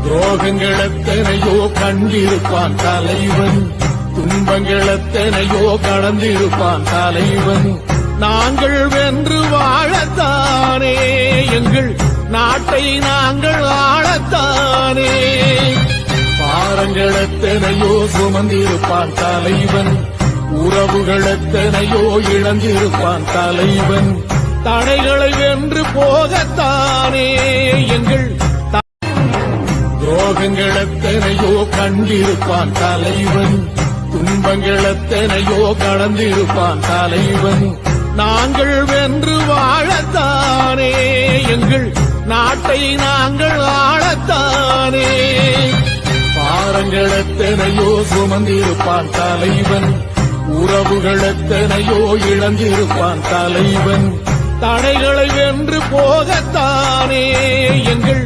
துரோகங்கள் எத்தனையோ கண்டிருப்பான் தலைவன், துன்பங்கள் எத்தனையோ கடந்திருப்பான் தலைவன். நாங்கள் வென்று வாழத்தானே, எங்கள் நாட்டை நாங்கள் ஆளத்தானே. பாரங்கள் எத்தனையோ சுமந்திருப்பான் தலைவன், உறவுகள் எத்தனையோ இழந்திருப்பான் தலைவன். தடைகளை வென்று போகத்தானே எங்கள் துரோகங்கள் எத்தனையோ கண்டிருப்பான் தலைவன், துன்பங்கள் எத்தனையோ கடந்திருப்பான் தலைவன். நாங்கள் வென்று வாழத்தானே, எங்கள் நாட்டை நாங்கள் ஆளத்தானே. பாரங்கள் எத்தனையோ சுமந்திருப்பான் தலைவன், உறவுகள் எத்தனையோ இழந்திருப்பான் தலைவன். தடைகளை வென்று போகத்தானே எங்கள்